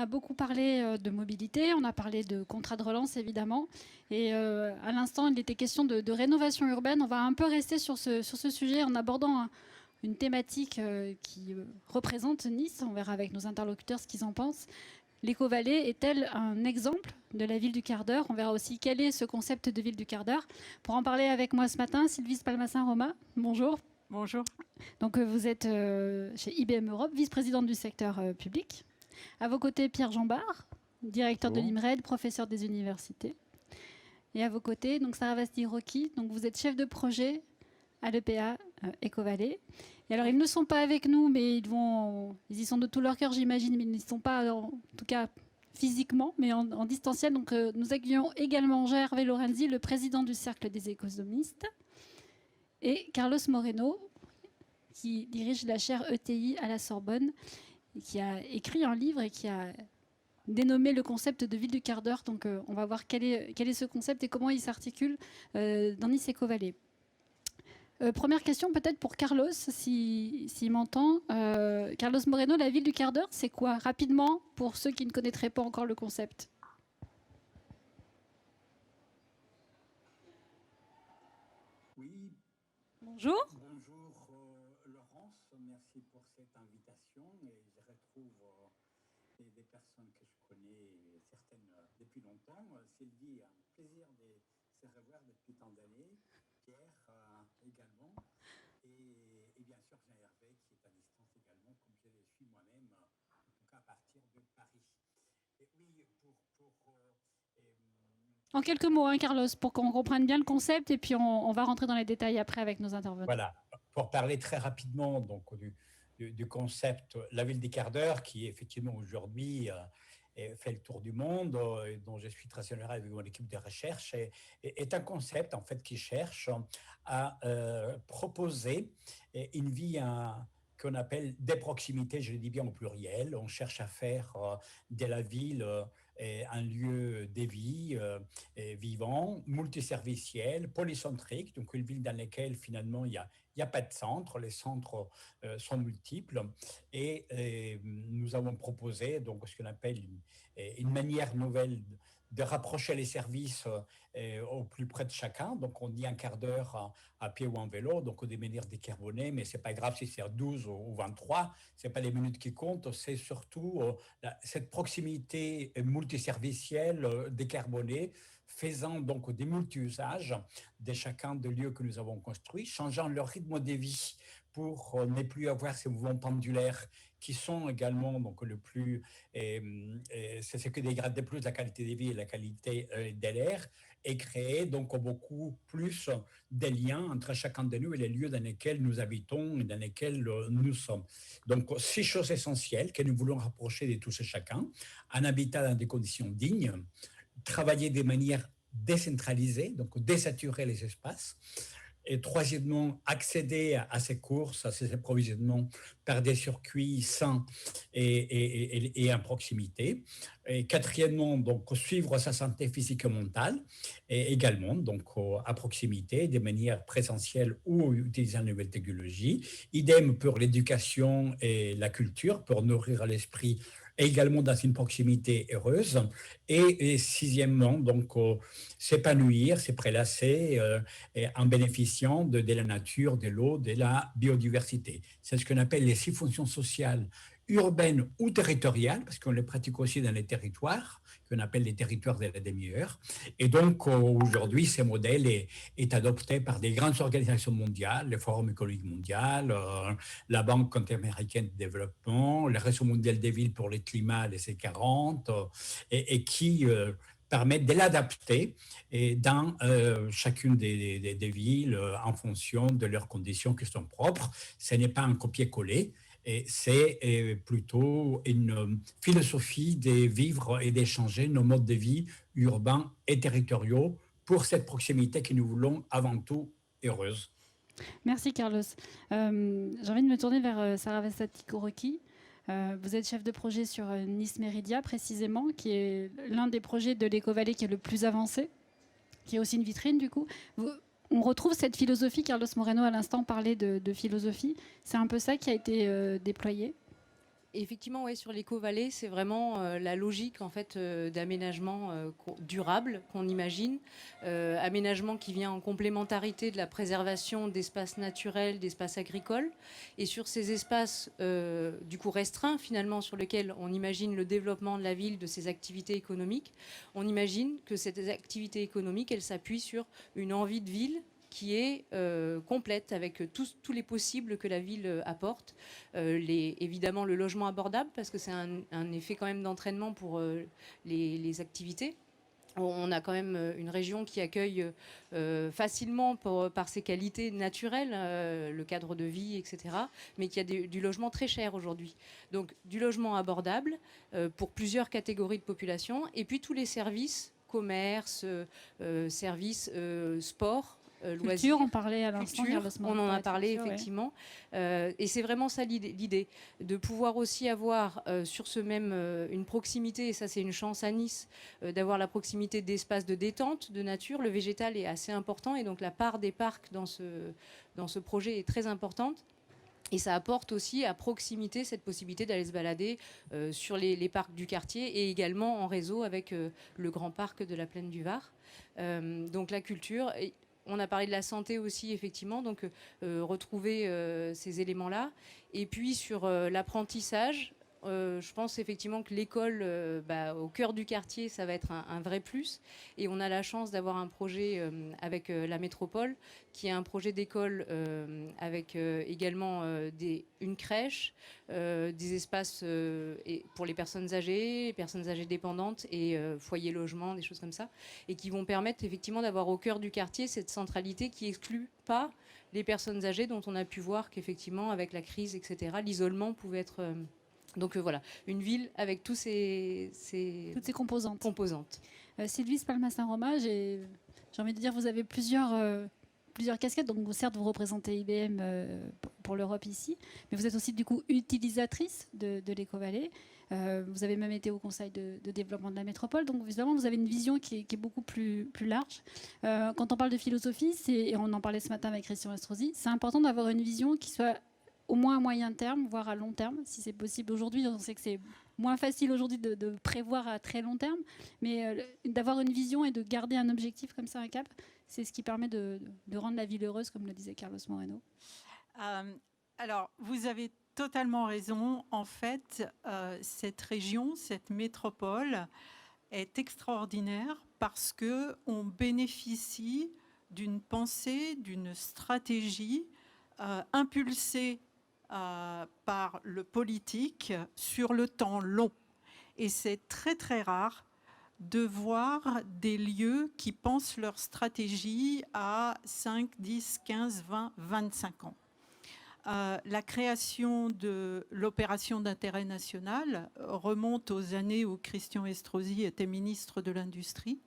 a beaucoup parlé de mobilité, on a parlé de contrat de relance évidemment. Et à l'instant, il était question de rénovation urbaine. On va un peu rester sur ce sujet en abordant une thématique qui représente Nice. On verra avec nos interlocuteurs ce qu'ils en pensent. L'éco-vallée est-elle un exemple de la ville du quart d'heure? On verra aussi quel est ce concept de ville du quart d'heure. Pour en parler avec moi ce matin, Sylvie Spalmassin-Roma, bonjour. Bonjour. Donc vous êtes chez IBM Europe, vice-présidente du secteur public. À vos côtés, Pierre Jambard, directeur de l'IMRED, professeur des universités. Et à vos côtés, donc Sarah Vasti-Rocky, donc vous êtes chef de projet à l'EPA Éco-Vallée. Et alors, ils ne sont pas avec nous, mais ils y sont de tout leur cœur, j'imagine, mais ils n'y sont pas, en tout cas, physiquement, mais en distanciel. Donc, nous accueillons également Jean-Hervé Lorenzi, le président du Cercle des économistes, et Carlos Moreno, qui dirige la chaire ETI à la Sorbonne, et qui a écrit un livre et qui a dénommé le concept de ville du quart d'heure. Donc, on va voir quel est ce concept et comment il s'articule dans Nice Éco-Vallée. Première question peut-être pour Carlos, s'il m'entend. Carlos Moreno, la ville du quart d'heure, c'est quoi? Rapidement, pour ceux qui ne connaîtraient pas encore le concept. Oui. Bonjour. Bonjour Laurence, merci pour cette invitation. Et je retrouve des personnes que je connais, certaines depuis longtemps. Sylvie, un plaisir de se revoir depuis tant d'années. Pierre également. Et bien sûr Jean-Hervé qui est à distance également, comme je le suis moi-même, en tout cas à partir de Paris. Et oui, En quelques mots, hein, Carlos, pour qu'on comprenne bien le concept et puis on va rentrer dans les détails après avec nos intervenants. Voilà, pour parler très rapidement donc, du concept la ville des quarts d'heure, qui effectivement aujourd'hui fait le tour du monde, et dont je suis très honoré avec mon équipe de recherche, est un concept en fait qui cherche à proposer une vie qu'on appelle des proximités, je le dis bien au pluriel. On cherche à faire de la ville un lieu de vie vivant, multiserviciel, polycentrique, donc une ville dans laquelle finalement il n'y a pas de centre, les centres sont multiples, et nous avons proposé donc ce qu'on appelle une manière nouvelle de rapprocher les services au plus près de chacun. Donc, on dit un quart d'heure à pied ou en vélo, donc des manières décarbonées, mais ce n'est pas grave si c'est 12 ou 23, ce n'est pas les minutes qui comptent, c'est surtout cette proximité multiservicielle décarbonée, faisant donc des multi-usages de chacun des lieux que nous avons construits, changeant leur rythme de vie pour ne plus avoir ces mouvements pendulaires qui sont également donc le plus, c'est ce qui dégrade le plus la qualité de vie et la qualité de l'air, et créer donc beaucoup plus de liens entre chacun de nous et les lieux dans lesquels nous habitons et dans lesquels nous sommes. Donc, 6 choses essentielles que nous voulons rapprocher de tous et chacun: un habitat dans des conditions dignes, travailler de manière décentralisée, donc désaturer les espaces. Et troisièmement, accéder à ces courses, à ces approvisionnements par des circuits sains et en proximité. Et quatrièmement, donc suivre sa santé physique et mentale, et également donc à proximité, de manière présentielle ou utilisant les nouvelles technologies. Idem pour l'éducation et la culture, pour nourrir l'esprit, également dans une proximité heureuse. Et sixièmement, donc s'épanouir, se prélasser en bénéficiant de la nature, de l'eau, de la biodiversité. C'est ce qu'on appelle les 6 fonctions sociales urbaines ou territoriales, parce qu'on les pratique aussi dans les territoires, qu'on appelle les territoires de la demi-heure. Et donc, aujourd'hui, ce modèle est adopté par des grandes organisations mondiales, le Forum économique mondial, la Banque interaméricaine de développement, le Réseau mondial des villes pour le climat, les C40, et qui permettent de l'adapter dans chacune des villes en fonction de leurs conditions qui sont propres. Ce n'est pas un copier-coller, et c'est plutôt une philosophie de vivre et d'échanger nos modes de vie urbains et territoriaux pour cette proximité que nous voulons avant tout heureuse. Merci Carlos. J'ai envie de me tourner vers Sarah Vasti-Rocky. Vous êtes chef de projet sur Nice Méridia précisément, qui est l'un des projets de l'Éco-Vallée qui est le plus avancé, qui est aussi une vitrine du coup. On retrouve cette philosophie, Carlos Moreno à l'instant parlait de philosophie, c'est un peu ça qui a été déployé. Effectivement, ouais, sur l'éco-vallée, c'est vraiment la logique en fait d'aménagement durable qu'on imagine, aménagement qui vient en complémentarité de la préservation d'espaces naturels, d'espaces agricoles, et sur ces espaces du coup restreints finalement sur lesquels on imagine le développement de la ville, de ses activités économiques, on imagine que cette activité économique, elle s'appuie sur une envie de ville qui est complète avec tous les possibles que la ville apporte. Évidemment le logement abordable, parce que c'est un effet quand même d'entraînement pour les activités. On a quand même une région qui accueille facilement par ses qualités naturelles, le cadre de vie, etc., mais qui a du logement très cher aujourd'hui. Donc du logement abordable pour plusieurs catégories de population, et puis tous les services, commerce, services, sport, Culture, on parlait à l'instant. On en a parlé effectivement. Ouais. Et c'est vraiment ça l'idée, de pouvoir aussi avoir sur ce même une proximité, et ça c'est une chance à Nice, d'avoir la proximité d'espaces de détente, de nature. Le végétal est assez important, et donc la part des parcs dans ce projet est très importante. Et ça apporte aussi à proximité cette possibilité d'aller se balader sur les parcs du quartier, et également en réseau avec le grand parc de la Plaine du Var. Donc la culture... On a parlé de la santé aussi, effectivement, donc retrouver ces éléments-là. Et puis sur l'apprentissage, je pense effectivement que l'école au cœur du quartier, ça va être un vrai plus. Et on a la chance d'avoir un projet avec la métropole, qui est un projet d'école avec également une crèche, des espaces pour les personnes âgées dépendantes, et foyers logement, des choses comme ça, et qui vont permettre effectivement d'avoir au cœur du quartier cette centralité qui exclut pas les personnes âgées, dont on a pu voir qu'effectivement avec la crise, etc., l'isolement pouvait être... Donc voilà, une ville avec toutes ces composantes. Sylvie Spalma-Saint-Romain, j'ai envie de dire, vous avez plusieurs casquettes. Donc certes, vous représentez IBM pour l'Europe ici, mais vous êtes aussi du coup utilisatrice de l'éco-vallée. Vous avez même été au conseil de développement de la métropole. Donc évidemment, vous avez une vision qui est beaucoup plus large. Quand on parle de philosophie, et on en parlait ce matin avec Christian Estrosi, c'est important d'avoir une vision qui soit au moins à moyen terme, voire à long terme, si c'est possible. Aujourd'hui, on sait que c'est moins facile aujourd'hui de prévoir à très long terme, mais d'avoir une vision et de garder un objectif comme ça, un cap, c'est ce qui permet de rendre la ville heureuse, comme le disait Carlos Moreno. Alors, vous avez totalement raison. En fait, cette région, cette métropole est extraordinaire parce qu'on bénéficie d'une pensée, d'une stratégie impulsée par le politique sur le temps long. Et c'est très très rare de voir des lieux qui pensent leur stratégie à 5, 10, 15, 20, 25 ans. La création de l'opération d'intérêt national remonte aux années où Christian Estrosi était ministre de l'Industrie.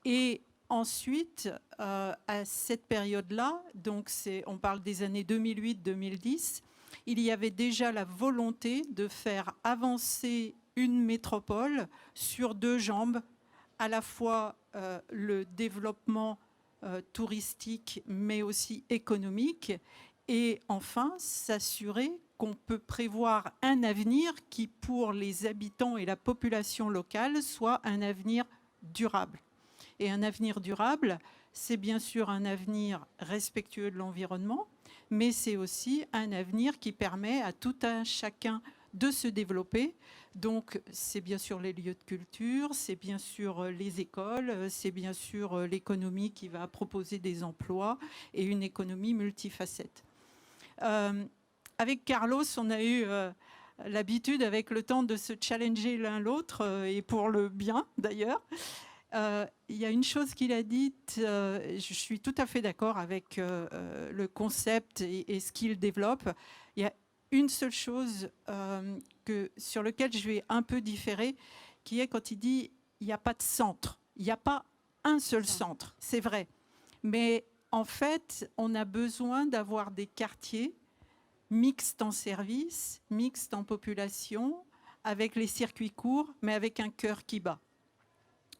Et ensuite, à cette période-là, donc on parle des années 2008-2010, il y avait déjà la volonté de faire avancer une métropole sur deux jambes, à la fois le développement touristique, mais aussi économique, et enfin s'assurer qu'on peut prévoir un avenir qui, pour les habitants et la population locale, soit un avenir durable. Et un avenir durable, c'est bien sûr un avenir respectueux de l'environnement, mais c'est aussi un avenir qui permet à tout un chacun de se développer. Donc, c'est bien sûr les lieux de culture, c'est bien sûr les écoles, c'est bien sûr l'économie qui va proposer des emplois et une économie multifacette. Avec Carlos, on a eu l'habitude, avec le temps, de se challenger l'un l'autre, et pour le bien d'ailleurs. Il y a une chose qu'il a dite, je suis tout à fait d'accord avec le concept et ce qu'il développe. Il y a une seule chose sur laquelle je vais un peu différer, qui est quand il dit il n'y a pas de centre. Il n'y a pas un seul centre, c'est vrai. Mais en fait, on a besoin d'avoir des quartiers mixtes en services, mixtes en population, avec les circuits courts, mais avec un cœur qui bat.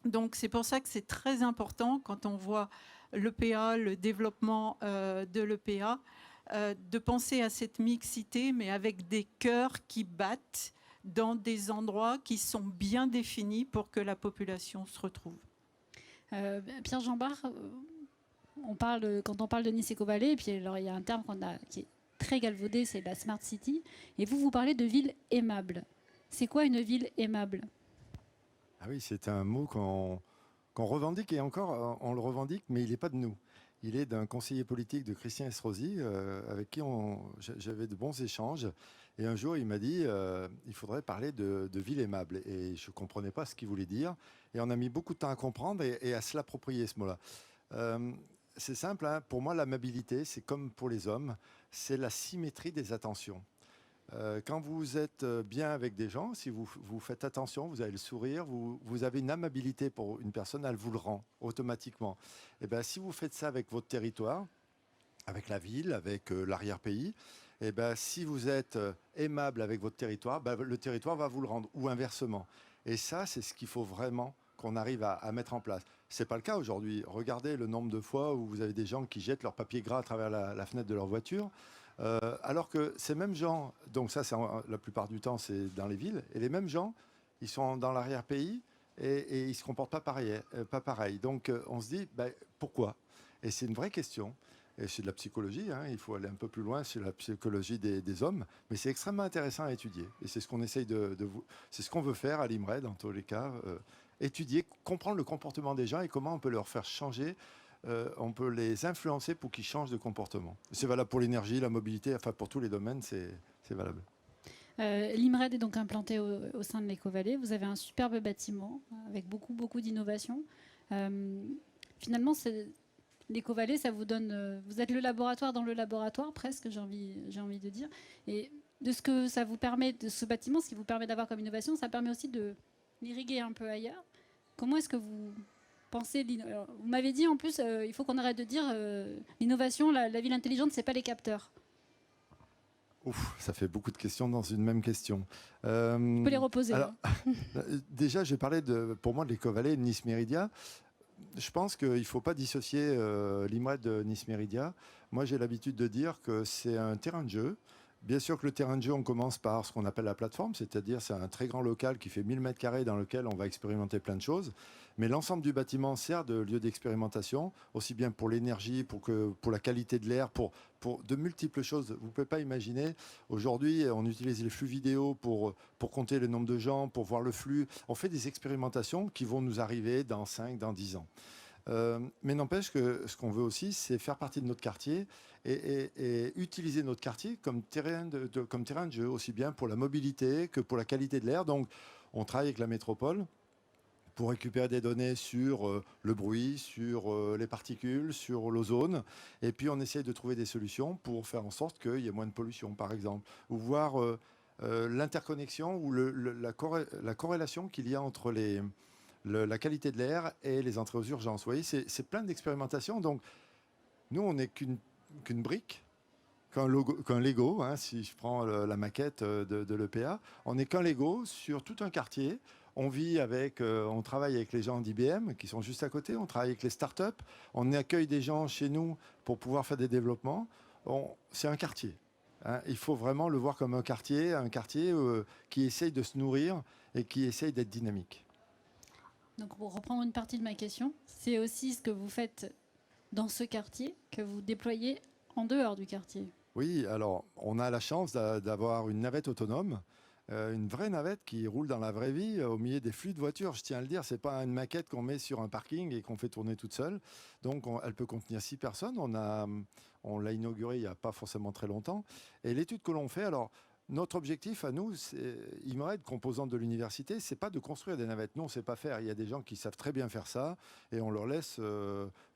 Donc c'est pour ça que c'est très important, quand on voit l'EPA, le développement de l'EPA, de penser à cette mixité, mais avec des cœurs qui battent dans des endroits qui sont bien définis pour que la population se retrouve. Pierre Jambard, quand on parle de Nice Éco-Vallée, et puis alors, il y a un terme qui est très galvaudé, c'est la Smart City, et vous parlez de ville aimable. C'est quoi une ville aimable ? Ah oui, c'est un mot qu'on revendique, et encore, on le revendique, mais il n'est pas de nous. Il est d'un conseiller politique de Christian Estrosi, avec qui j'avais de bons échanges. Et un jour, il m'a dit il faudrait parler de ville aimable. Et je ne comprenais pas ce qu'il voulait dire. Et on a mis beaucoup de temps à comprendre et à se l'approprier, ce mot-là. C'est simple, hein. Pour moi, l'amabilité, c'est comme pour les hommes, c'est la symétrie des attentions. Quand vous êtes bien avec des gens, si vous faites attention, vous avez le sourire, vous avez une amabilité pour une personne, elle vous le rend automatiquement. Et bien, si vous faites ça avec votre territoire, avec la ville, avec l'arrière-pays, et ben, si vous êtes aimable avec votre territoire, ben, le territoire va vous le rendre, ou inversement. Et ça, c'est ce qu'il faut vraiment qu'on arrive à mettre en place. Ce n'est pas le cas aujourd'hui. Regardez le nombre de fois où vous avez des gens qui jettent leur papier gras à travers la fenêtre de leur voiture. Alors que ces mêmes gens, donc ça, la plupart du temps, c'est dans les villes, et les mêmes gens, ils sont dans l'arrière-pays et ils ne se comportent pas pareil. Donc, on se dit, ben, pourquoi ? Et c'est une vraie question. Et c'est de la psychologie, hein, il faut aller un peu plus loin sur la psychologie des hommes, mais c'est extrêmement intéressant à étudier. Et c'est ce qu'on essaye c'est ce qu'on veut faire à l'IMRED, dans tous les cas, étudier, comprendre le comportement des gens et comment on peut leur faire changer. On peut les influencer pour qu'ils changent de comportement. C'est valable pour l'énergie, la mobilité, enfin pour tous les domaines, c'est valable. L'IMRED est donc implanté au sein de l'Éco-Vallée. Vous avez un superbe bâtiment avec beaucoup d'innovation. Finalement, l'Éco-Vallée, ça vous donne... vous êtes le laboratoire dans le laboratoire, presque, j'ai envie de dire. Et de ce que ça vous permet, de ce bâtiment, ce qui vous permet d'avoir comme innovation, ça permet aussi de l'irriguer un peu ailleurs. Comment est-ce que vous... Vous m'avez dit en plus, il faut qu'on arrête de dire l'innovation, la ville intelligente, c'est pas les capteurs. Ouf, ça fait beaucoup de questions dans une même question. Je peux les reposer. Alors, déjà, je vais parler pour moi de l'Éco-Vallée et de Nice Méridia. Je pense qu'il ne faut pas dissocier l'IMRED de Nice Méridia. Moi, j'ai l'habitude de dire que c'est un terrain de jeu. Bien sûr que le terrain de jeu, on commence par ce qu'on appelle la plateforme, c'est-à-dire c'est un très grand local qui fait 1000 m² dans lequel on va expérimenter plein de choses. Mais l'ensemble du bâtiment sert de lieu d'expérimentation, aussi bien pour l'énergie, pour la qualité de l'air, pour de multiples choses. Vous ne pouvez pas imaginer, aujourd'hui, on utilise les flux vidéo pour compter le nombre de gens, pour voir le flux. On fait des expérimentations qui vont nous arriver dans 5, dans 10 ans. Mais n'empêche que ce qu'on veut aussi, c'est faire partie de notre quartier et utiliser notre quartier comme terrain de jeu, aussi bien pour la mobilité que pour la qualité de l'air. Donc, on travaille avec la métropole pour récupérer des données sur le bruit, sur les particules, sur l'ozone. Et puis, on essaye de trouver des solutions pour faire en sorte qu'il y ait moins de pollution, par exemple. Ou voir l'interconnexion ou la corrélation qu'il y a entre la qualité de l'air et les entrées aux urgences. Vous voyez, c'est plein d'expérimentations. Donc, nous, on n'est qu'une brique, qu'un Lego, hein, si je prends la maquette de l'EPA. On n'est qu'un Lego sur tout un quartier. On travaille avec les gens d'IBM qui sont juste à côté. On travaille avec les startups. On accueille des gens chez nous pour pouvoir faire des développements. C'est un quartier. Hein. Il faut vraiment le voir comme un quartier qui essaye de se nourrir et qui essaye d'être dynamique. Donc, pour reprendre une partie de ma question, c'est aussi ce que vous faites dans ce quartier que vous déployez en dehors du quartier. Oui, alors on a la chance d'avoir une navette autonome, une vraie navette qui roule dans la vraie vie au milieu des flux de voitures. Je tiens à le dire, c'est pas une maquette qu'on met sur un parking et qu'on fait tourner toute seule. Donc elle peut contenir 6 personnes. On l'a inaugurée il n'y a pas forcément très longtemps. Et l'étude que l'on fait, alors notre objectif à nous, IMRED, composante de l'université, c'est pas de construire des navettes. Nous, on ne sait pas faire. Il y a des gens qui savent très bien faire ça et on leur laisse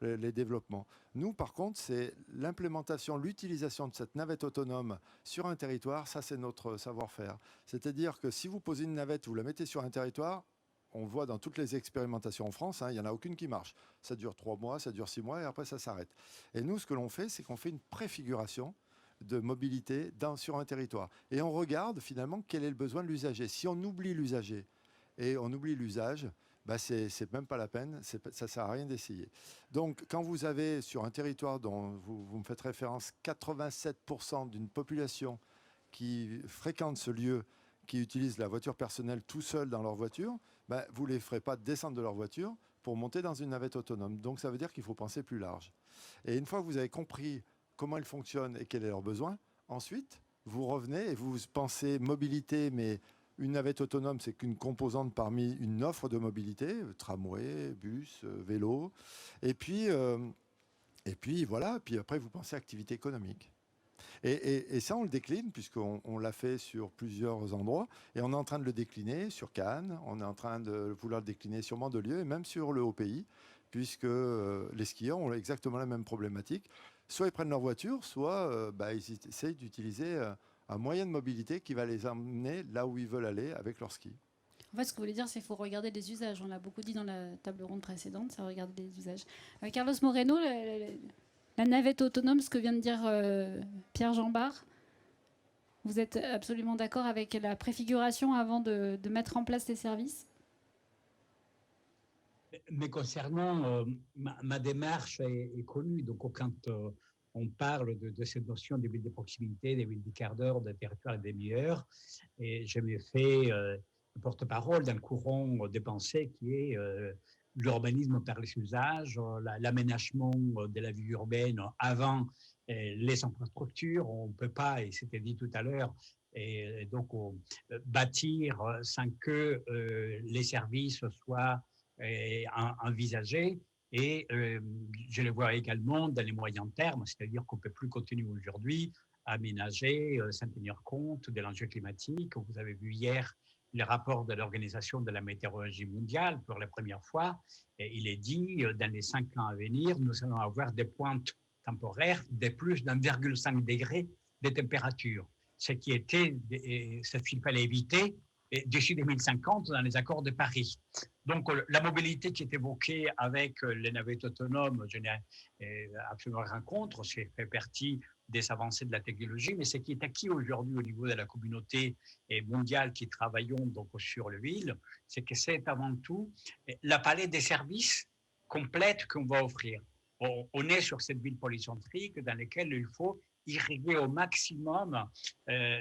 les développements. Nous, par contre, c'est l'implémentation, l'utilisation de cette navette autonome sur un territoire. Ça, c'est notre savoir-faire. C'est-à-dire que si vous posez une navette, vous la mettez sur un territoire, on voit dans toutes les expérimentations en France, il n'y en a aucune qui marche. Ça dure 3 mois, ça dure 6 mois et après, ça s'arrête. Et nous, ce que l'on fait, c'est qu'on fait une préfiguration de mobilité sur un territoire. Et on regarde finalement quel est le besoin de l'usager. Si on oublie l'usager et on oublie l'usage, bah c'est même pas la peine, ça sert à rien d'essayer. Donc, quand vous avez sur un territoire dont vous me faites référence, 87% d'une population qui fréquente ce lieu, qui utilise la voiture personnelle tout seul dans leur voiture, bah, vous ne les ferez pas descendre de leur voiture pour monter dans une navette autonome. Donc, ça veut dire qu'il faut penser plus large. Et une fois que vous avez compris comment elle fonctionne et quels sont leurs besoins, ensuite, vous revenez et vous pensez mobilité, mais une navette autonome, c'est qu'une composante parmi une offre de mobilité, tramway, bus, vélo. Et puis voilà, puis après, vous pensez activité économique. Et ça, on le décline, puisqu'on l'a fait sur plusieurs endroits, et on est en train de le décliner sur Cannes, on est en train de vouloir le décliner sur Mandelieu, et même sur le Haut-Pays, puisque les skieurs ont exactement la même problématique. Soit ils prennent leur voiture, soit ils essayent d'utiliser un moyen de mobilité qui va les emmener là où ils veulent aller avec leur ski. En fait, ce que vous voulez dire, c'est qu'il faut regarder les usages. On l'a beaucoup dit dans la table ronde précédente, c'est regarder les usages. Carlos Moreno, la navette autonome, ce que vient de dire Pierre Jambard, vous êtes absolument d'accord avec la préfiguration avant de mettre en place les services? Mais concernant ma démarche est connue. Donc, quand on parle de cette notion des villes de proximité, des villes du quart d'heure, des territoires des demi-heures, et je m'ai fait porte-parole d'un courant de pensée qui est l'urbanisme par les usages, l'aménagement de la vie urbaine avant les infrastructures. On ne peut pas, et c'était dit tout à l'heure, et donc bâtir sans que les services soient envisagés. Et je le vois également dans les moyens termes, c'est-à-dire qu'on ne peut plus continuer aujourd'hui à aménager sans tenir compte de l'enjeu climatique. Vous avez vu hier le rapport de l'Organisation de la météorologie mondiale pour la première fois. Et il est dit, dans les 5 ans à venir, nous allons avoir des pointes temporaires de plus d'1,5 degré de température, ce qu'il fallait éviter d'ici 2050 dans les accords de Paris. Donc, la mobilité qui est évoquée avec les navettes autonomes, je n'ai absolument rien contre, c'est fait partie des avancées de la technologie, mais ce qui est acquis aujourd'hui au niveau de la communauté mondiale qui travaillons donc sur le ville, c'est que c'est avant tout la palette des services complète qu'on va offrir. On est sur cette ville polycentrique dans laquelle il faut irriguer au maximum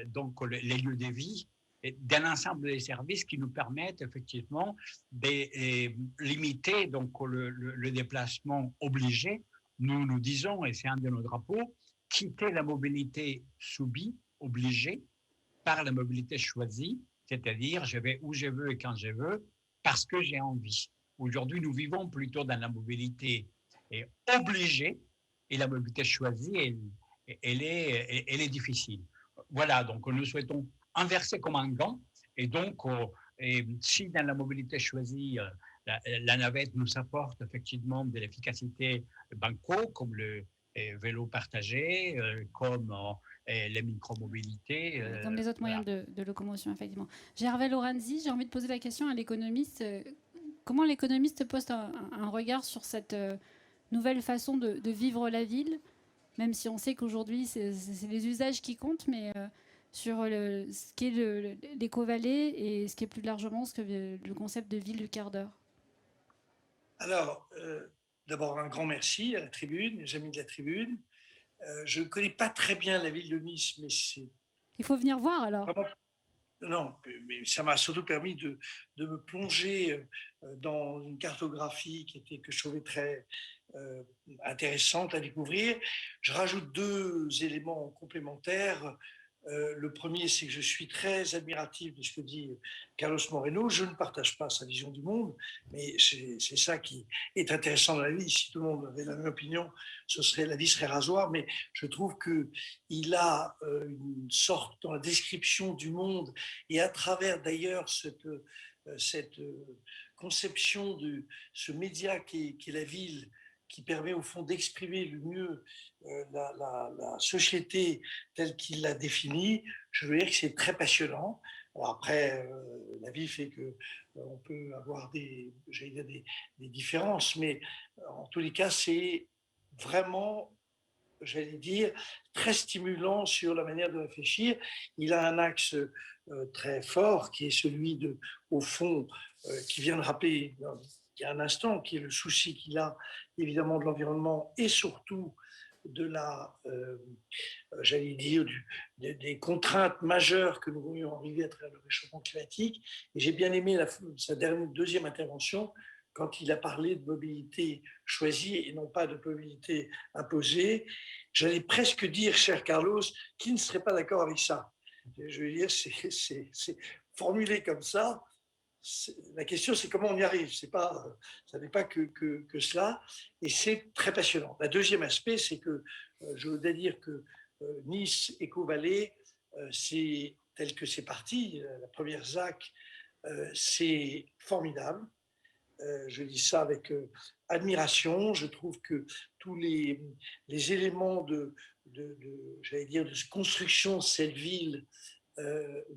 donc les lieux de vie d'un ensemble des services qui nous permettent effectivement de limiter donc le déplacement obligé. Nous disons, et c'est un de nos drapeaux, quitter la mobilité subie, obligée, par la mobilité choisie, c'est-à-dire je vais où je veux et quand je veux, parce que j'ai envie. Aujourd'hui, nous vivons plutôt dans la mobilité obligée, et la mobilité choisie, elle est difficile. Voilà, donc nous souhaitons inverser comme un gant, et donc si dans la mobilité choisie, la navette nous apporte effectivement de l'efficacité banco, comme le vélo partagé, comme les micromobilités. Comme les autres moyens de locomotion, effectivement. Gervais Lorenzi, j'ai envie de poser la question à l'économiste. Comment l'économiste pose un regard sur cette nouvelle façon de vivre la ville, même si on sait qu'aujourd'hui, c'est les usages qui comptent, mais sur ce qu'est l'éco-vallée et ce qui est plus largement le concept de ville du quart d'heure? Alors, d'abord, un grand merci à la tribune, les amis de la tribune. Je ne connais pas très bien la ville de Nice, mais c'est... Il faut venir voir alors. Vraiment... Non, mais ça m'a surtout permis de me plonger dans une cartographie que je trouvais très intéressante à découvrir. Je rajoute 2 éléments complémentaires. Le premier, c'est que je suis très admiratif de ce que dit Carlos Moreno. Je ne partage pas sa vision du monde, mais c'est ça qui est intéressant dans la vie. Si tout le monde avait la même opinion, la vie serait rasoir. Mais je trouve qu'il a une sorte, dans la description du monde, et à travers d'ailleurs cette conception de ce média qui est la ville, qui permet au fond d'exprimer le mieux la société telle qu'il l'a définie, je veux dire que c'est très passionnant. Alors après, la vie fait qu'on peut avoir des différences, mais en tous les cas, c'est vraiment, j'allais dire, très stimulant sur la manière de réfléchir. Il a un axe très fort qui est celui de, au fond, qui vient de rappeler il y a un instant, qui est le souci qu'il a évidemment de l'environnement et surtout de la, j'allais dire, des contraintes majeures que nous voulions arriver à travers le réchauffement climatique. Et j'ai bien aimé sa deuxième intervention quand il a parlé de mobilité choisie et non pas de mobilité imposée. J'allais presque dire, cher Carlos, qui ne serait pas d'accord avec ça? Je veux dire, c'est formulé comme ça. La question, c'est comment on y arrive. Ça n'est pas que cela, et c'est très passionnant. Le deuxième aspect, c'est que je voudrais dire que Nice Eco-Valley, c'est tel que c'est parti, la première ZAC, c'est formidable. Je dis ça avec admiration. Je trouve que tous les éléments j'allais dire, de construction de cette ville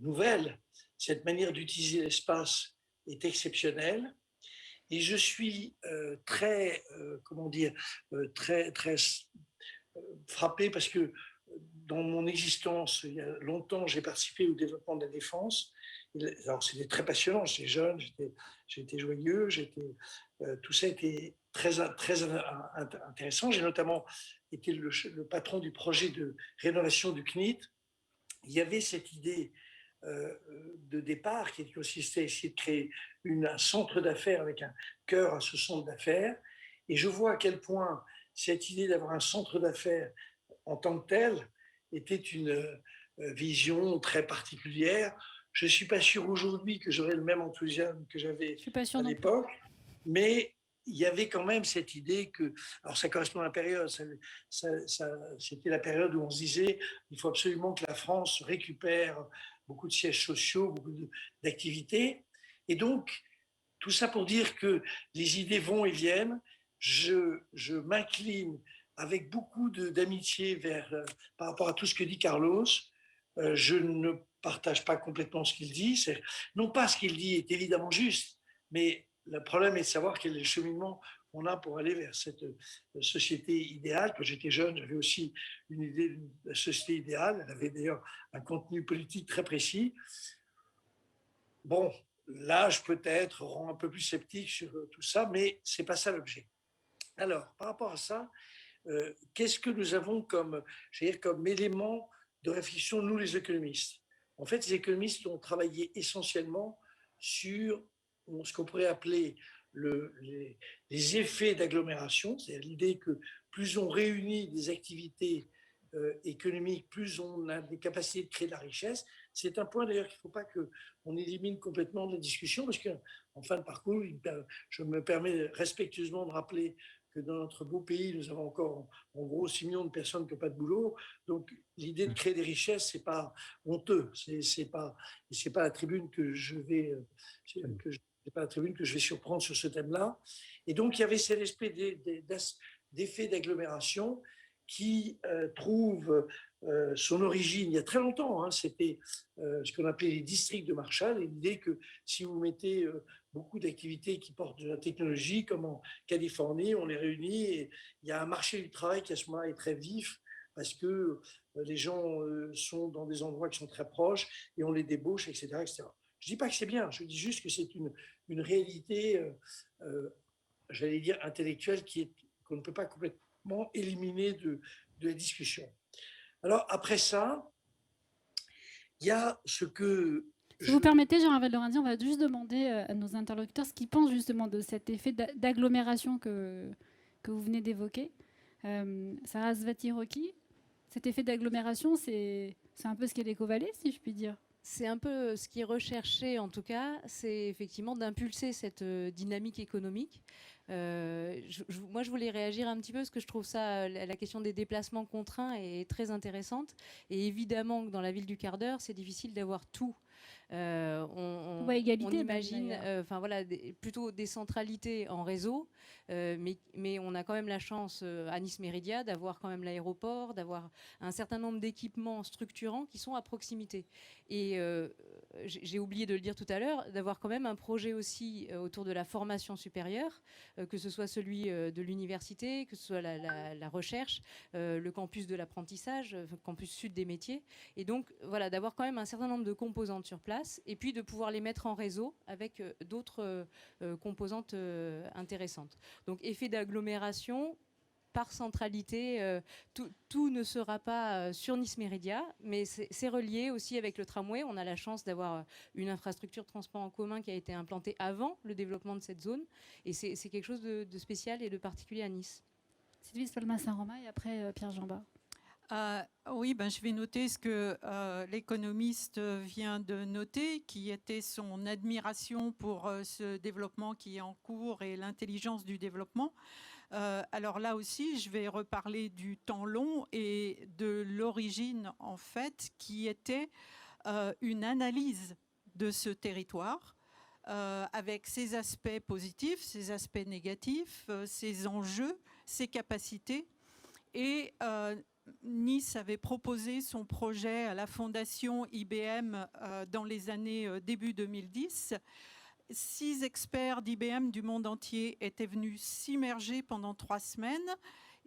nouvelle, cette manière d'utiliser l'espace est exceptionnelle. Et je suis très, comment dire, très frappé parce que dans mon existence, il y a longtemps, j'ai participé au développement de la défense. Alors, c'était très passionnant. J'étais jeune, j'étais joyeux, tout ça était très intéressant. J'ai notamment été le patron du projet de rénovation du CNIT. Il y avait cette idée de départ qui consistait à essayer de créer un centre d'affaires avec un cœur à ce centre d'affaires. Et je vois à quel point cette idée d'avoir un centre d'affaires en tant que tel était une vision très particulière. Je ne suis pas sûr aujourd'hui que j'aurais le même enthousiasme que j'avais à l'époque, mais il y avait quand même cette idée que, alors ça correspond à la période, c'était la période où on se disait il faut absolument que la France récupère beaucoup de sièges sociaux, beaucoup d'activités. Et donc, tout ça pour dire que les idées vont et viennent. Je m'incline avec beaucoup d'amitié par rapport à tout ce que dit Carlos. Je ne partage pas complètement ce qu'il dit. Non pas ce qu'il dit est évidemment juste, mais le problème est de savoir quel est le cheminement qu'on a pour aller vers cette société idéale. Quand j'étais jeune, j'avais aussi une idée de la société idéale. Elle avait d'ailleurs un contenu politique très précis. Bon, l'âge peut-être rend un peu plus sceptique sur tout ça, mais ce n'est pas ça l'objet. Alors, par rapport à ça, qu'est-ce que nous avons comme élément de réflexion, nous les économistes? En fait, les économistes ont travaillé essentiellement sur ce qu'on pourrait appeler les effets d'agglomération, c'est-à-dire l'idée que plus on réunit des activités économiques, plus on a des capacités de créer de la richesse. C'est un point d'ailleurs qu'il ne faut pas qu'on élimine complètement de la discussion, parce qu'en fin de parcours, je me permets respectueusement de rappeler que dans notre beau pays, nous avons encore en gros 6 millions de personnes qui n'ont pas de boulot. Donc l'idée de créer des richesses, ce n'est pas honteux. C'est pas la tribune que je vais surprendre sur ce thème-là. Et donc il y avait cet esprit d'effet d'agglomération qui trouve son origine il y a très longtemps. Hein, c'était ce qu'on appelait les districts de Marshall, et l'idée que si vous mettez beaucoup d'activités qui portent de la technologie, comme en Californie, on les réunit et il y a un marché du travail qui à ce moment-là est très vif parce que les gens sont dans des endroits qui sont très proches et on les débauche, etc. etc. Je ne dis pas que c'est bien, je dis juste que c'est une réalité, j'allais dire, intellectuelle qu'on ne peut pas complètement éliminer de la discussion. Alors, après ça, il y a ce que... Si vous permettez, Gérard Lorenzi, on va juste demander à nos interlocuteurs ce qu'ils pensent justement de cet effet d'agglomération que vous venez d'évoquer. Sarah Svatiroki, cet effet d'agglomération, c'est un peu ce qu'est l'Eco-Valley, si je puis dire. C'est un peu ce qui est recherché, en tout cas, c'est effectivement d'impulser cette dynamique économique. Moi, je voulais réagir un petit peu parce que je trouve ça, la question des déplacements contraints est très intéressante. Et évidemment que dans la ville du quart d'heure, c'est difficile d'avoir tout. On imagine plutôt des centralités en réseau, mais on a quand même la chance à Nice Méridia d'avoir quand même l'aéroport, d'avoir un certain nombre d'équipements structurants qui sont à proximité. Et j'ai oublié de le dire tout à l'heure, d'avoir quand même un projet aussi autour de la formation supérieure, que ce soit celui de l'université, que ce soit la recherche, le campus de l'apprentissage, campus sud des métiers. Et donc, voilà, d'avoir quand même un certain nombre de composantes sur place place, et puis de pouvoir les mettre en réseau avec d'autres composantes intéressantes. Donc effet d'agglomération, par centralité, tout ne sera pas sur Nice Méridia, mais c'est relié aussi avec le tramway. On a la chance d'avoir une infrastructure de transport en commun qui a été implantée avant le développement de cette zone, et c'est quelque chose de spécial et de particulier à Nice. Sylvie Spalma-Saint-Romain et après Pierre Jambard. Oui, je vais noter ce que l'économiste vient de noter, qui était son admiration pour ce développement qui est en cours et l'intelligence du développement. Alors là aussi, je vais reparler du temps long et de l'origine, en fait, qui était une analyse de ce territoire, avec ses aspects positifs, ses aspects négatifs, ses enjeux, ses capacités. Et Nice avait proposé son projet à la fondation IBM dans les années début 2010. 6 experts d'IBM du monde entier étaient venus s'immerger pendant 3 semaines.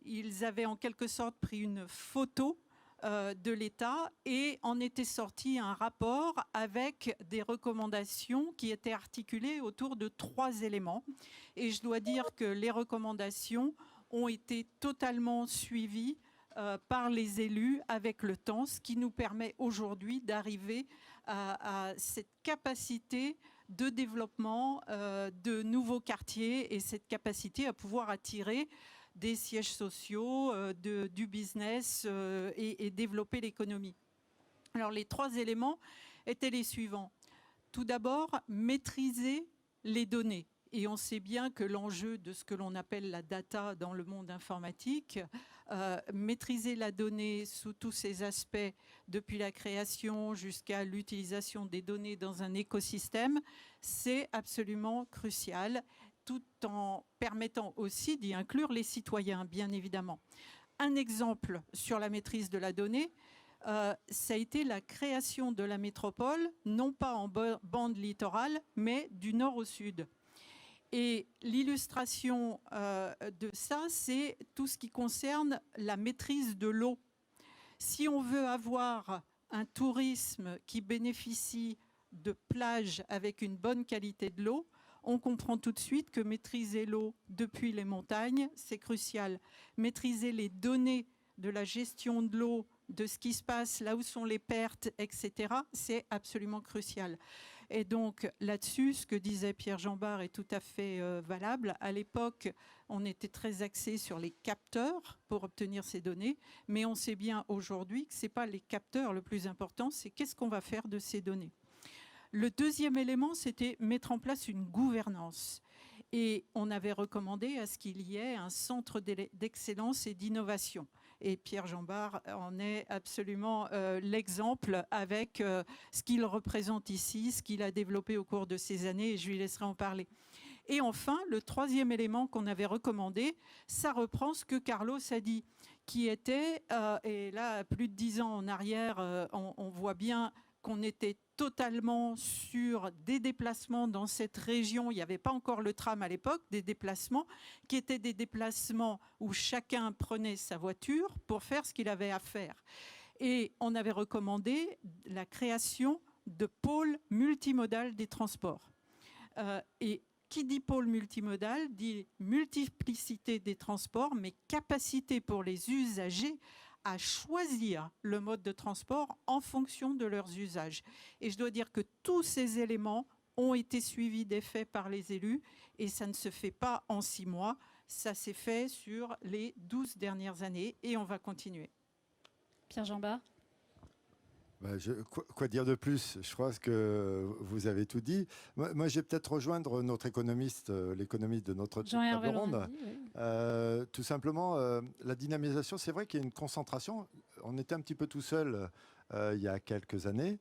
Ils avaient en quelque sorte pris une photo de l'État et en était sorti un rapport avec des recommandations qui étaient articulées autour de 3 éléments. Et je dois dire que les recommandations ont été totalement suivies par les élus avec le temps, ce qui nous permet aujourd'hui d'arriver à cette capacité de développement de nouveaux quartiers et cette capacité à pouvoir attirer des sièges sociaux, du business et développer l'économie. Alors les 3 éléments étaient les suivants. Tout d'abord, maîtriser les données. Et on sait bien que l'enjeu de ce que l'on appelle la data dans le monde informatique, maîtriser la donnée sous tous ses aspects, depuis la création jusqu'à l'utilisation des données dans un écosystème, c'est absolument crucial, tout en permettant aussi d'y inclure les citoyens, bien évidemment. Un exemple sur la maîtrise de la donnée, ça a été la création de la métropole, non pas en bande littorale, mais du nord au sud. Et l'illustration de ça, c'est tout ce qui concerne la maîtrise de l'eau. Si on veut avoir un tourisme qui bénéficie de plages avec une bonne qualité de l'eau, on comprend tout de suite que maîtriser l'eau depuis les montagnes, c'est crucial. Maîtriser les données de la gestion de l'eau, de ce qui se passe, là où sont les pertes, etc., c'est absolument crucial. Et donc là-dessus, ce que disait Pierre Jambard est tout à fait valable. À l'époque, on était très axé sur les capteurs pour obtenir ces données, mais on sait bien aujourd'hui que ce n'est pas les capteurs le plus important, c'est qu'est-ce qu'on va faire de ces données. Le deuxième élément, c'était mettre en place une gouvernance. Et on avait recommandé à ce qu'il y ait un centre d'excellence et d'innovation. Et Pierre Jambard en est absolument l'exemple avec ce qu'il représente ici, ce qu'il a développé au cours de ces années, et je lui laisserai en parler. Et enfin, le 3e élément qu'on avait recommandé, ça reprend ce que Carlos a dit, qui était, et là, plus de 10 ans en arrière, on voit bien qu'on était totalement sur des déplacements dans cette région. Il n'y avait pas encore le tram à l'époque, des déplacements qui étaient des déplacements où chacun prenait sa voiture pour faire ce qu'il avait à faire. Et on avait recommandé la création de pôles multimodales des transports. Et qui dit pôle multimodal dit multiplicité des transports, mais capacité pour les usagers à choisir le mode de transport en fonction de leurs usages. Et je dois dire que tous ces éléments ont été suivis d'effet par les élus et ça ne se fait pas en 6 mois, ça s'est fait sur les 12 dernières années et on va continuer. Pierre Jambard. Quoi dire de plus? Je crois que vous avez tout dit. Moi, je vais peut-être rejoindre notre économiste, l'économiste de notre table ronde. Oui. Tout simplement, la dynamisation, c'est vrai qu'il y a une concentration. On était un petit peu tout seul il y a quelques années.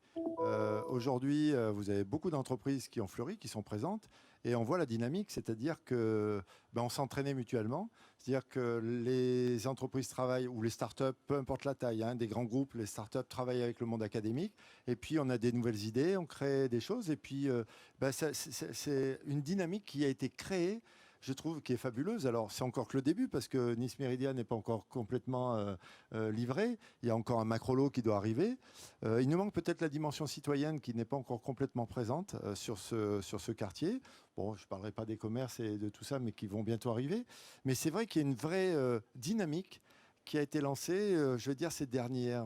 Aujourd'hui, vous avez beaucoup d'entreprises qui ont fleuri, qui sont présentes. Et on voit la dynamique, c'est-à-dire que on s'entraînait mutuellement. C'est-à-dire que les entreprises travaillent, ou les startups, peu importe la taille, des grands groupes, les startups travaillent avec le monde académique. Et puis, on a des nouvelles idées, on crée des choses. Et puis, c'est une dynamique qui a été créée je trouve, qui est fabuleuse. Alors, c'est encore que le début, parce que Nice Méridia n'est pas encore complètement livré. Il y a encore un macrolot qui doit arriver. Il nous manque peut-être la dimension citoyenne qui n'est pas encore complètement présente sur ce quartier. Bon, je ne parlerai pas des commerces et de tout ça, mais qui vont bientôt arriver. Mais c'est vrai qu'il y a une vraie dynamique qui a été lancée, je veux dire, ces derniers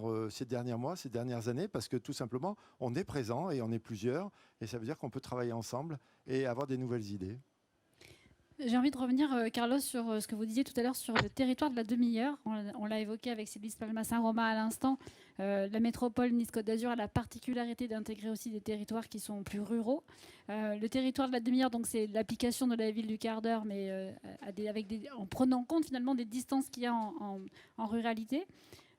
mois, ces dernières années, parce que tout simplement, on est présent et on est plusieurs. Et ça veut dire qu'on peut travailler ensemble et avoir des nouvelles idées. J'ai envie de revenir, Carlos, sur ce que vous disiez tout à l'heure sur le territoire de la demi-heure. On l'a évoqué avec Sylvie Palma-Saint-Romain à l'instant. La métropole Nice-Côte d'Azur a la particularité d'intégrer aussi des territoires qui sont plus ruraux. Le territoire de la demi-heure, donc c'est l'application de la ville du quart d'heure, mais en prenant en compte finalement des distances qu'il y a en ruralité.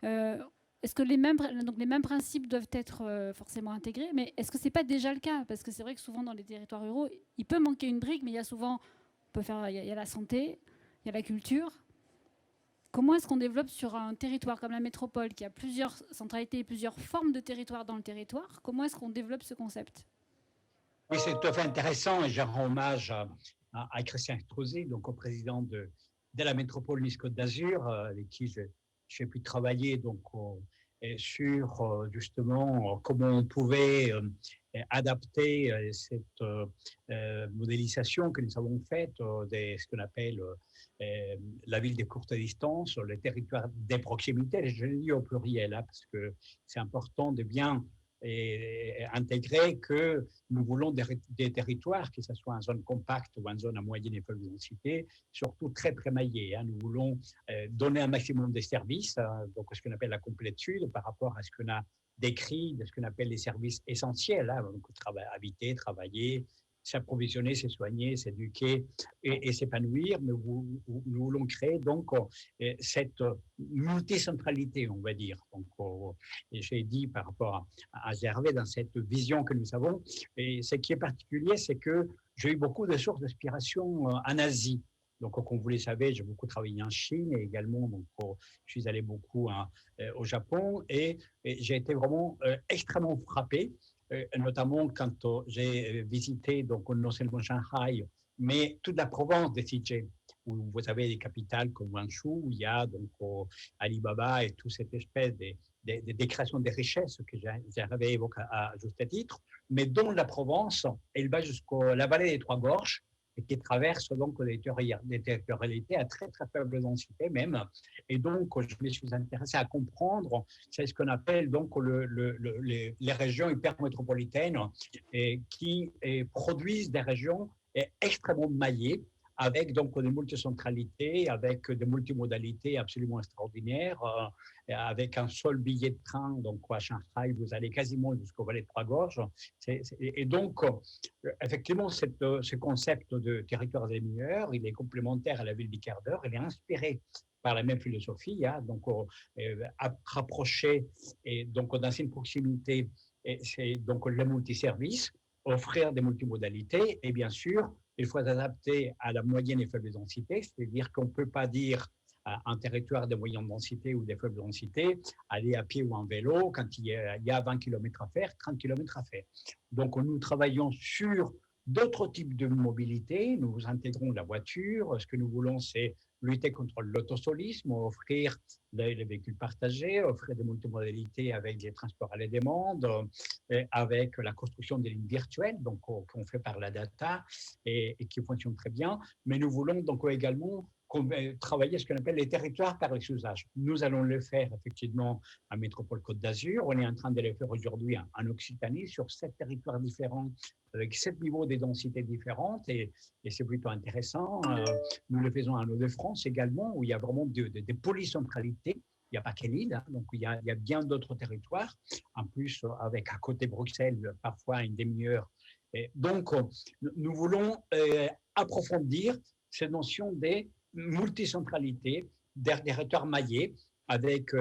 Est-ce que les mêmes principes doivent être forcément intégrés? Mais est-ce que ce n'est pas déjà le cas? Parce que c'est vrai que souvent dans les territoires ruraux, il peut manquer une brique, mais il y a souvent... Il y a la santé, il y a la culture. Comment est-ce qu'on développe sur un territoire comme la métropole, qui a plusieurs centralités et plusieurs formes de territoire dans le territoire, comment est-ce qu'on développe ce concept? Oui, c'est tout à fait intéressant et je rends hommage à Christian Estrosi, donc au président de la métropole Nice-Côte d'Azur, avec qui j'ai pu travailler donc, sur justement comment on pouvait adapter cette modélisation que nous avons faite de ce qu'on appelle la ville des courtes distances, le territoire des proximités. Je le dis au pluriel, hein, parce que c'est important de bien intégrer que nous voulons des territoires, que ce soit en zone compacte ou en zone à moyenne et faible densité, surtout très prémaillés. Hein. Nous voulons donner un maximum de services, donc ce qu'on appelle la complétude par rapport à ce qu'on a décrit, de ce qu'on appelle les services essentiels, hein, donc habiter, travailler, s'approvisionner, se soigner, s'éduquer et s'épanouir. Nous voulons créer donc cette multicentralité, on va dire. Donc, et j'ai dit par rapport à Gervais, dans cette vision que nous avons, et ce qui est particulier, c'est que j'ai eu beaucoup de sources d'inspiration en Asie. Donc, comme vous le savez, j'ai beaucoup travaillé en Chine et également, donc, je suis allé beaucoup au Japon et j'ai été vraiment extrêmement frappé, notamment quand j'ai visité donc, non seulement Shanghai, mais toute la province de Xizhe, où vous avez des capitales comme Guangzhou, où il y a donc Alibaba et toute cette espèce de création de richesses que j'avais évoqué à juste titre, mais dont la Provence, elle va jusqu'à la vallée des Trois Gorges, et qui traverse donc des territorialités à très très faible densité même. Et donc, je me suis intéressé à comprendre, c'est ce qu'on appelle donc les régions hypermétropolitaines qui produisent des régions extrêmement maillées, avec donc des multicentralités, avec des multimodalités absolument extraordinaires, avec un seul billet de train, donc à Shanghai, vous allez quasiment jusqu'au Vallée de Trois-Gorges. Et donc, effectivement, ce concept de territoire des demi-heures, il est complémentaire à la ville du quart d'heure, il est inspiré par la même philosophie, hein, donc rapprocher et donc dans une proximité, c'est donc le multiservice, offrir des multimodalités et bien sûr, il faut s'adapter à la moyenne et faible densité, c'est-à-dire qu'on ne peut pas dire à un territoire de moyenne densité ou de faible densité, aller à pied ou en vélo, quand il y a 20 km à faire, 30 km à faire. Donc, nous travaillons sur d'autres types de mobilité, nous intégrons la voiture, ce que nous voulons, c'est lutter contre l'autosolisme, offrir les véhicules partagés, offrir des multimodalités avec des transports à la demande, avec la construction des lignes virtuelles, donc qu'on fait par la data et qui fonctionne très bien. Mais nous voulons donc également travailler ce qu'on appelle les territoires par les usages. Nous allons le faire effectivement à Métropole Côte d'Azur. On est en train de le faire aujourd'hui en Occitanie sur 7 territoires différents avec 7 niveaux de densité différentes et c'est plutôt intéressant. Nous le faisons en Hauts-de-France également où il y a vraiment des polycentralités. Il n'y a pas que l'île, hein, donc il y a bien d'autres territoires. En plus, avec à côté Bruxelles, parfois une demi-heure. Et donc, nous voulons approfondir cette notion des multicentralité, des territoires maillés, avec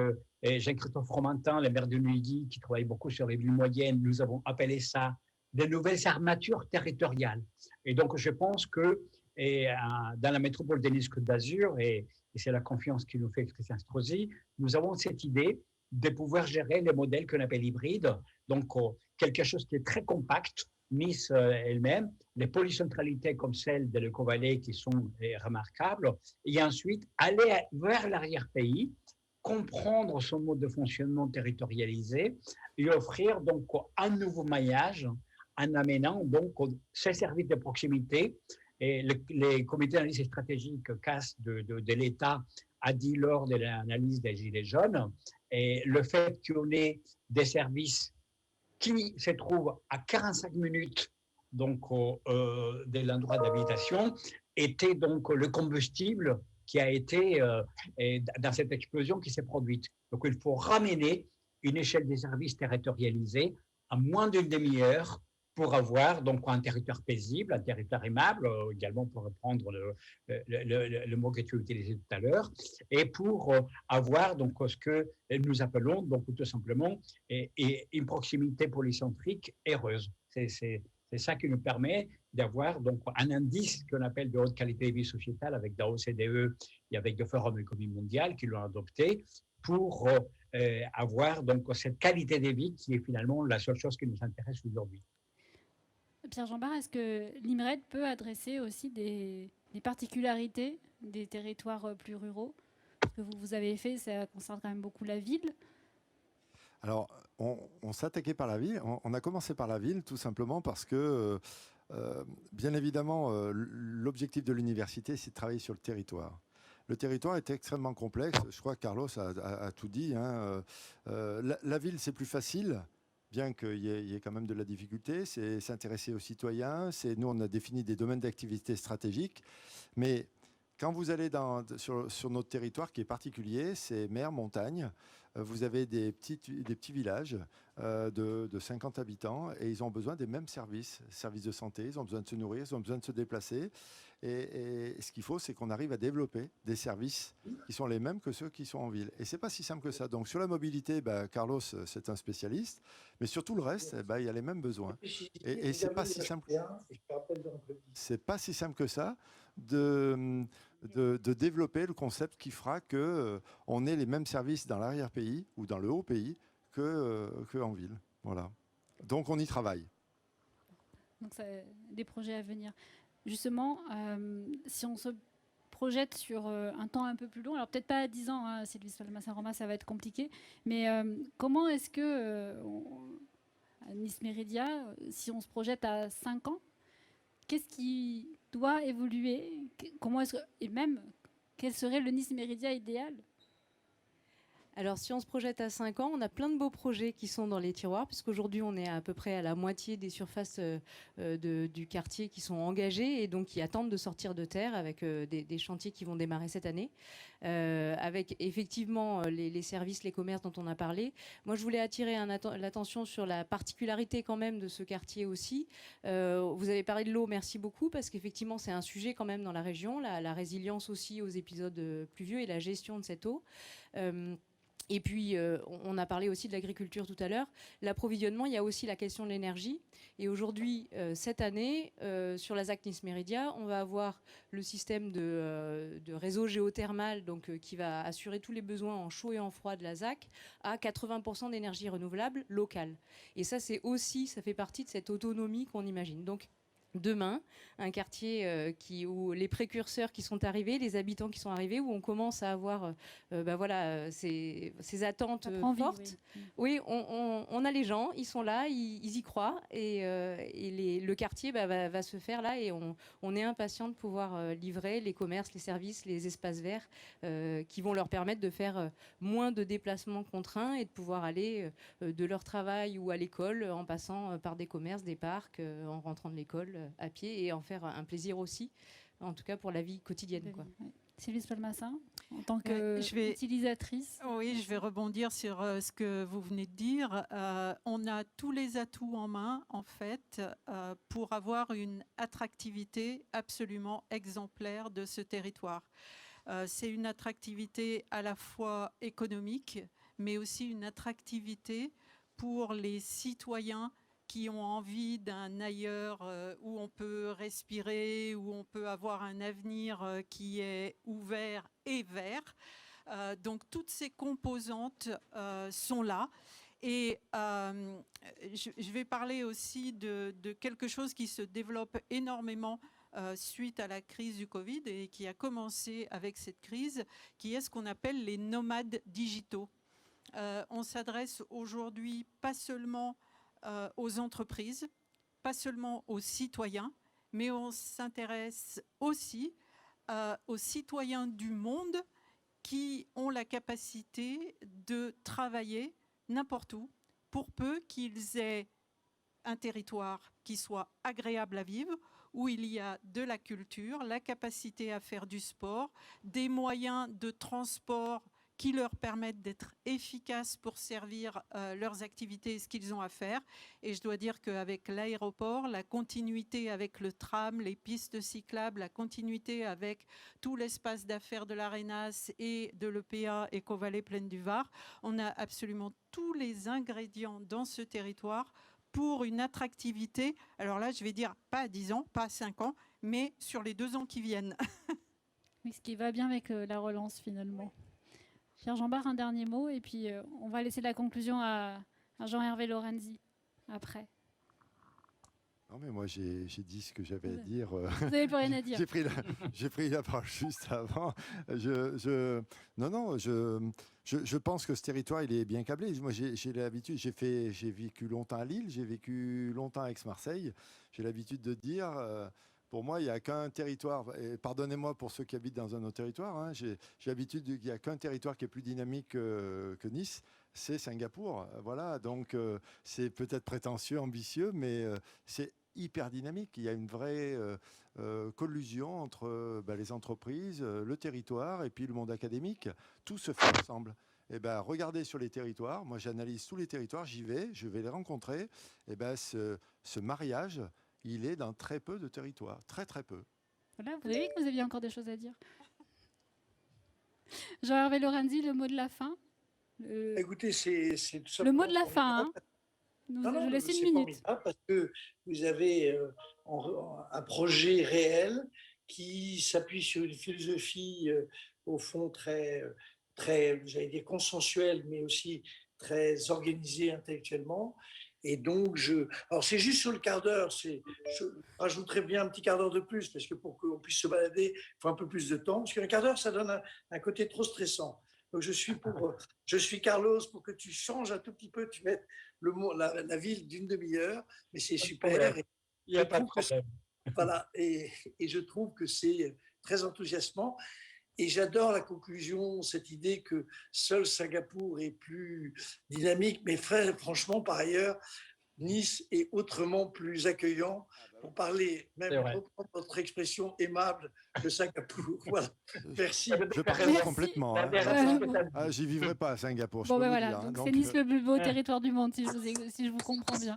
Jean-Christophe Fromentin, le maire de Neuilly, qui travaille beaucoup sur les villes moyennes. Nous avons appelé ça des nouvelles armatures territoriales. Et donc, je pense que dans la métropole de Nice-Côte d'Azur, et c'est la confiance qu'il nous fait Christian Estrosi, nous avons cette idée de pouvoir gérer les modèles qu'on appelle hybrides, donc quelque chose qui est très compact, Nice elle-même, les polycentralités comme celle de l'Éco-Vallée qui sont remarquables, et ensuite aller vers l'arrière-pays, comprendre son mode de fonctionnement territorialisé et offrir donc un nouveau maillage en amenant donc ces services de proximité. Et les comités d'analyse stratégique CAS de l'État a dit lors de l'analyse des Gilets jaunes, et le fait qu'on ait des services qui se trouvent à 45 minutes donc, de l'endroit d'habitation était donc le combustible qui a été dans cette explosion qui s'est produite. Donc il faut ramener une échelle des services territorialisés à moins d'une demi-heure pour avoir donc un territoire paisible, un territoire aimable, également pour reprendre le mot que tu as utilisé tout à l'heure, et pour avoir donc ce que nous appelons donc tout simplement une proximité polycentrique heureuse. C'est ça qui nous permet d'avoir donc un indice qu'on appelle de haute qualité de vie sociétale avec la OCDE et avec le Forum économique mondial qui l'ont adopté pour avoir donc cette qualité de vie qui est finalement la seule chose qui nous intéresse aujourd'hui. Pierre Jambard, est-ce que l'IMRED peut adresser aussi des particularités des territoires plus ruraux? Ce que vous avez fait, ça concerne quand même beaucoup la ville. Alors, on s'attaquait par la ville. On a commencé par la ville tout simplement parce que, bien évidemment, l'objectif de l'université, c'est de travailler sur le territoire. Le territoire est extrêmement complexe. Je crois que Carlos a tout dit. Hein. La ville, c'est plus facile, bien qu'il y ait quand même de la difficulté. C'est s'intéresser aux citoyens. Nous, on a défini des domaines d'activité stratégiques. Mais quand vous allez sur notre territoire qui est particulier, c'est mer, montagne. Vous avez des petits villages de 50 habitants et ils ont besoin des mêmes services de santé, ils ont besoin de se nourrir, ils ont besoin de se déplacer. Et ce qu'il faut, c'est qu'on arrive à développer des services qui sont les mêmes que ceux qui sont en ville. Et ce n'est pas si simple que ça. Donc sur la mobilité, Carlos, c'est un spécialiste, mais sur tout le reste, il y a les mêmes besoins. Et ce n'est pas si simple. C'est pas si simple que ça de développer le concept qui fera qu'on ait les mêmes services dans l'arrière-pays ou dans le haut-pays qu'en ville. Voilà. Donc on y travaille. Donc ça, des projets à venir. Justement, si on se projette sur un temps un peu plus long, alors peut-être pas à 10 ans, hein, Sylvie Salma-Saroma, ça va être compliqué, mais comment est-ce que à Nice Méridia, si on se projette à 5 ans, qu'est-ce qui doit évoluer? Comment est-ce que, et même, quel serait le Nice Méridia idéal? Alors, si on se projette à 5 ans, on a plein de beaux projets qui sont dans les tiroirs, puisqu'aujourd'hui, on est à peu près à la moitié des surfaces du quartier qui sont engagées et donc qui attendent de sortir de terre avec des chantiers qui vont démarrer cette année. Avec effectivement les services, les commerces dont on a parlé. Moi, je voulais attirer l'attention sur la particularité quand même de ce quartier aussi. Vous avez parlé de l'eau, merci beaucoup, parce qu'effectivement, c'est un sujet quand même dans la région, la résilience aussi aux épisodes pluvieux et la gestion de cette eau. Et puis, on a parlé aussi de l'agriculture tout à l'heure. L'approvisionnement, il y a aussi la question de l'énergie. Et aujourd'hui, cette année, sur la ZAC Nice Méridia, on va avoir le système de réseau géothermal donc, qui va assurer tous les besoins en chaud et en froid de la ZAC à 80% d'énergie renouvelable locale. Et ça, ça fait partie de cette autonomie qu'on imagine. Donc, demain, un quartier où les précurseurs qui sont arrivés, les habitants qui sont arrivés, où on commence à avoir ces attentes fortes. Oui, on a les gens, ils sont là, ils y croient, et le quartier va se faire là, et on est impatient de pouvoir livrer les commerces, les services, les espaces verts qui vont leur permettre de faire moins de déplacements contraints et de pouvoir aller de leur travail ou à l'école en passant par des commerces, des parcs, en rentrant de l'école à pied, et en faire un plaisir aussi, en tout cas pour la vie quotidienne. Quoi. Sylvie Spalmassin, en tant qu'utilisatrice. Oui, je vais rebondir sur ce que vous venez de dire. On a tous les atouts en main, en fait, pour avoir une attractivité absolument exemplaire de ce territoire. C'est une attractivité à la fois économique, mais aussi une attractivité pour les citoyens qui ont envie d'un ailleurs où on peut respirer, où on peut avoir un avenir qui est ouvert et vert. Donc toutes ces composantes sont là. Et je vais parler aussi de quelque chose qui se développe énormément suite à la crise du Covid et qui a commencé avec cette crise, qui est ce qu'on appelle les nomades digitaux. On s'adresse aujourd'hui pas seulement aux entreprises, pas seulement aux citoyens, mais on s'intéresse aussi aux citoyens du monde qui ont la capacité de travailler n'importe où, pour peu qu'ils aient un territoire qui soit agréable à vivre, où il y a de la culture, la capacité à faire du sport, des moyens de transport qui leur permettent d'être efficaces pour servir leurs activités et ce qu'ils ont à faire. Et je dois dire qu'avec l'aéroport, la continuité avec le tram, les pistes cyclables, la continuité avec tout l'espace d'affaires de l'Arenas et de l'EPA Éco-Vallée Plaine du Var, on a absolument tous les ingrédients dans ce territoire pour une attractivité. Alors là, je vais dire pas à 10 ans, pas à 5 ans, mais sur les 2 ans qui viennent. Oui, ce qui va bien avec la relance finalement. Pierre Jambard, un dernier mot, et puis on va laisser la conclusion à Jean-Hervé Lorenzi après. Non, mais moi, j'ai dit ce que j'avais à dire. Vous n'avez plus rien à dire. J'ai pris la parole juste avant. Je pense que ce territoire, il est bien câblé. Moi, j'ai l'habitude, j'ai vécu longtemps à Lille, j'ai vécu longtemps à Aix-Marseille. J'ai l'habitude de dire... pour moi, il n'y a qu'un territoire, et pardonnez-moi pour ceux qui habitent dans un autre territoire, hein, j'ai l'habitude qu'il n'y a qu'un territoire qui est plus dynamique que Nice, c'est Singapour. Voilà, donc c'est peut-être prétentieux, ambitieux, mais c'est hyper dynamique. Il y a une vraie collusion entre les entreprises, le territoire et puis le monde académique. Tout se fait ensemble. Eh ben, regardez sur les territoires, moi j'analyse tous les territoires, j'y vais, je vais les rencontrer. Eh ben, ce mariage... il est dans très peu de territoires, très très peu. Voilà, vous avez vu que vous aviez encore des choses à dire. Jean-Hervé Lorenzi, le mot de la fin. Écoutez, c'est tout simplement... Le mot de la fin, hein. Je laisse une minute. Parce que vous avez un projet réel qui s'appuie sur une philosophie, au fond, très, j'allais dire, consensuelle, mais aussi très organisée intellectuellement. Et donc, alors c'est juste sur le quart d'heure, je rajouterais bien un petit quart d'heure de plus, parce que pour qu'on puisse se balader, il faut un peu plus de temps, parce qu'un quart d'heure, ça donne un côté trop stressant. Donc, je suis Carlos pour que tu changes un tout petit peu, tu mettes la ville d'une demi-heure, mais c'est super. Il n'y a pas de problème. Voilà, et je trouve que c'est très enthousiasmant. Et j'adore la conclusion, cette idée que seul Singapour est plus dynamique, mais franchement, par ailleurs, Nice est autrement plus accueillant, pour parler, même reprendre votre expression aimable de Singapour. Voilà. Merci. Je partage complètement. Hein. J'y vivrai pas à Singapour. Bon, ben voilà, donc c'est Nice le plus beau territoire du monde, si je vous comprends bien.